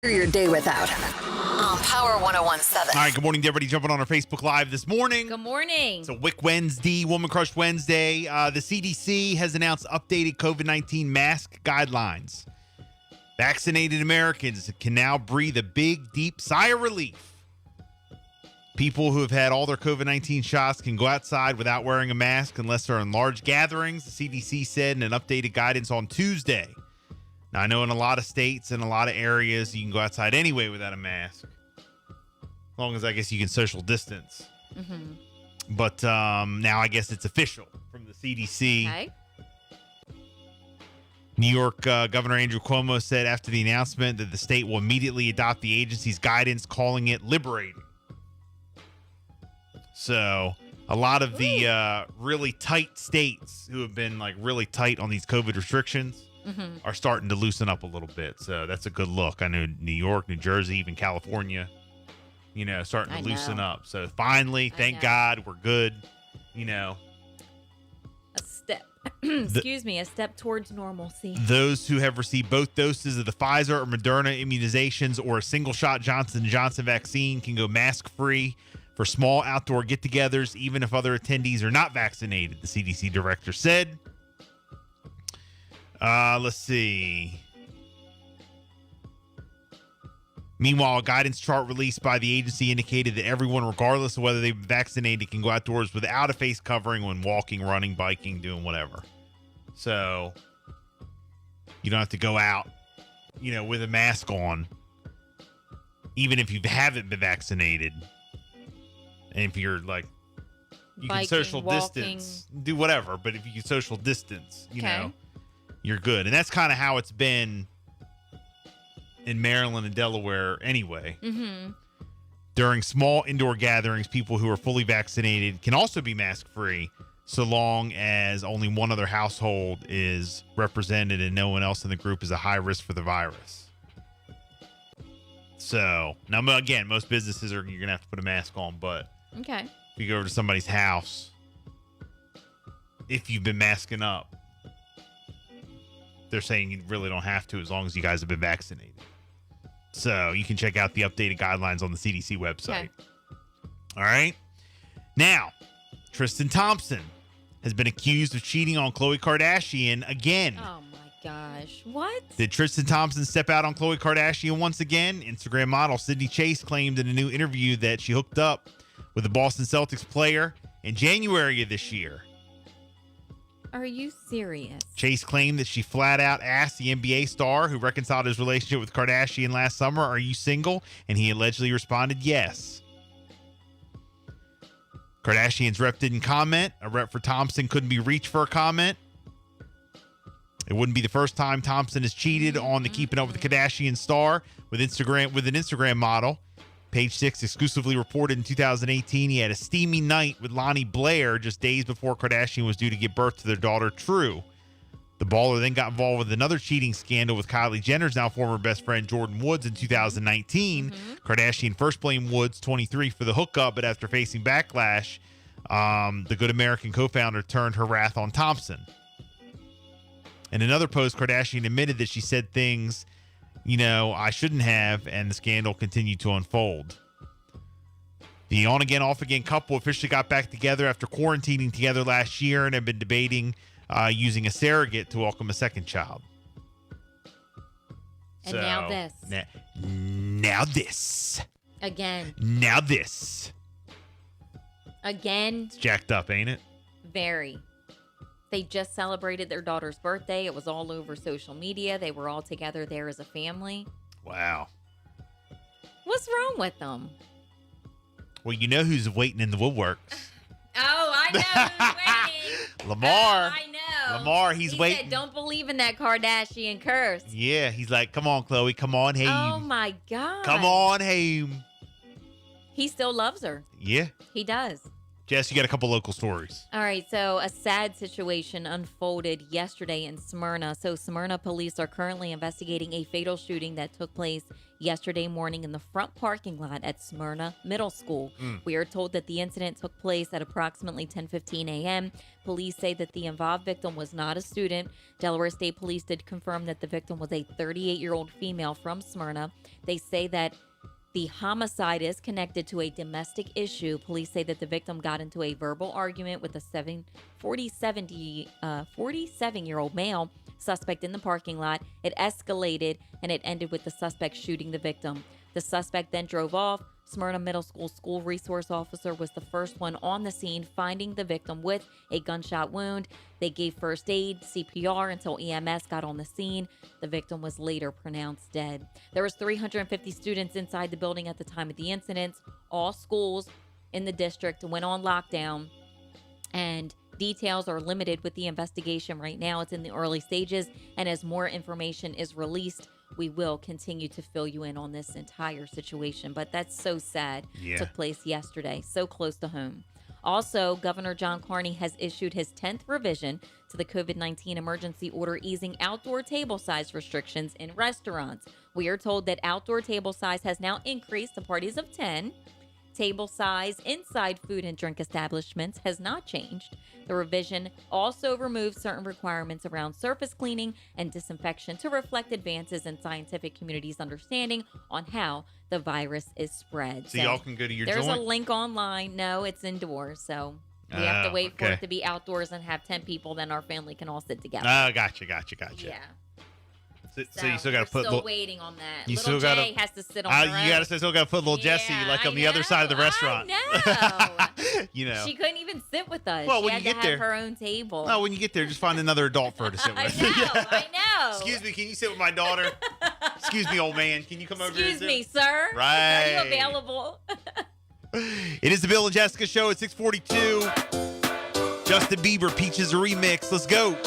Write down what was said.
your day without. On Power 101.7. All right, good morning to everybody jumping on our Facebook Live this morning. Good morning. It's a Wick Wednesday, Woman Crush Wednesday. The CDC has announced updated COVID-19 mask guidelines. Vaccinated Americans can now breathe a big, deep sigh of relief. People who have had all their COVID-19 shots can go outside without wearing a mask unless they're in large gatherings, the CDC said in an updated guidance on Tuesday. Now, I know in a lot of states and a lot of areas, you can go outside anyway without a mask. As long as, I guess, you can social distance. Mm-hmm. But now I guess it's official from the CDC. Okay. New York Governor Andrew Cuomo said after the announcement that the state will immediately adopt the agency's guidance, calling it liberating. So a lot of the really tight states who have been like really tight on these COVID restrictions are starting to loosen up a little bit. So that's a good look. I know New York, New Jersey, even California, starting to loosen up. So finally, thank God, we're good. A step, a step towards normalcy. Those who have received both doses of the Pfizer or Moderna immunizations or a single shot Johnson & Johnson vaccine can go mask-free for small outdoor get-togethers, even if other attendees are not vaccinated, the CDC director said. Let's see. Meanwhile, a guidance chart released by the agency indicated that everyone, regardless of whether they've been vaccinated, can go outdoors without a face covering when walking, running, biking, doing whatever. So you don't have to go out, with a mask on, even if you haven't been vaccinated. And if you're like, you biking, can social walking. distance, do whatever. But if you can social distance, you're good. And that's kind of how it's been in Maryland and Delaware anyway. Mm-hmm. During small indoor gatherings, people who are fully vaccinated can also be mask-free so long as only one other household is represented and no one else in the group is a high risk for the virus. So, now again, most businesses you're going to have to put a mask on, but okay. if you go over to somebody's house, if you've been masking up, they're saying you really don't have to as long as you guys have been vaccinated. So you can check out the updated guidelines on the CDC website. Okay. All right. Now, Tristan Thompson has been accused of cheating on Khloe Kardashian again. Oh, my gosh. What? Did Tristan Thompson step out on Khloe Kardashian once again? Instagram model Sydney Chase claimed in a new interview that she hooked up with the Boston Celtics player in January of this year. Are you serious? Chase claimed that she flat out asked the NBA star who reconciled his relationship with Kardashian last summer, "Are you single?" And he allegedly responded, "Yes." Kardashian's rep didn't comment. A rep for Thompson couldn't be reached for a comment. It wouldn't be the first time Thompson has cheated on the Keeping Up with the Kardashian star with an Instagram model. Page Six exclusively reported in 2018 he had a steamy night with Lonnie Blair just days before Kardashian was due to give birth to their daughter, True. The baller then got involved with another cheating scandal with Kylie Jenner's now former best friend Jordan Woods in 2019. Kardashian first blamed Woods, 23, for the hookup, but after facing backlash, the Good American co-founder turned her wrath on Thompson. In another post, Kardashian admitted that she said things I shouldn't have, and the scandal continued to unfold. The on-again, off-again couple officially got back together after quarantining together last year and have been debating using a surrogate to welcome a second child. And now this. Now this. Again. Now this. Again. It's jacked up, ain't it? Very. They just celebrated their daughter's birthday. It was all over social media. They were all together there as a family. Wow. What's wrong with them? Well, you know who's waiting in the woodworks. Oh, I know who's waiting. Lamar. Oh, I know. Lamar, he's waiting. Said, don't believe in that Kardashian curse. Yeah, he's like, come on, Khloe, come on, hey. Oh, my God. Come on, hey. He still loves her. Yeah. He does. Jess, you got a couple local stories. All right, so a sad situation unfolded yesterday in Smyrna. So Smyrna police are currently investigating a fatal shooting that took place yesterday morning in the front parking lot at Smyrna Middle School. We are told that the incident took place at approximately 10:15 a.m. Police say that the involved victim was not a student. Delaware State Police did confirm that the victim was a 38-year-old female from Smyrna. They say that the homicide is connected to a domestic issue. Police say that the victim got into a verbal argument with a 47-year-old male suspect in the parking lot. It escalated and it ended with the suspect shooting the victim. The suspect then drove off. Smyrna Middle School school resource officer was the first one on the scene, finding the victim with a gunshot wound. They gave first aid, CPR, until EMS got on the scene. The victim was later pronounced dead. There was 350 students inside the building at the time of the incident. All schools in the district went on lockdown, and details are limited with the investigation right now. It's in the early stages, and as more information is released, we will continue to fill you in on this entire situation. But that's so sad. Yeah. Took place yesterday, so close to home. Also, Governor John Carney has issued his 10th revision to the COVID-19 emergency order, easing outdoor table size restrictions in restaurants. We are told that outdoor table size has now increased to parties of 10. Table size inside food and drink establishments has not changed. The revision also removes certain requirements around surface cleaning and disinfection to reflect advances in scientific community's understanding on how the virus is spread. So y'all can go to your There's joint? a link online. No, it's indoors. So we have to wait for okay. it to be outdoors and have 10 people. Then our family can all sit together. Oh, gotcha. Yeah. So you still got to put still waiting on that. You Little still Jay gotta- has to sit on her you own. still got to put little Jessie like on the other side of the restaurant. I know. You know. She couldn't even sit with us. Well, she when had you to get have there- her own table. Oh, when you get there, just find another adult for her to sit I with. know. Excuse me, can you sit with my daughter? Excuse me, old man. Can you come over here? Excuse me, sir. Right. Are you available? It is the Bill and Jessica show at 6:42. Justin Bieber, Peaches Remix. Let's go.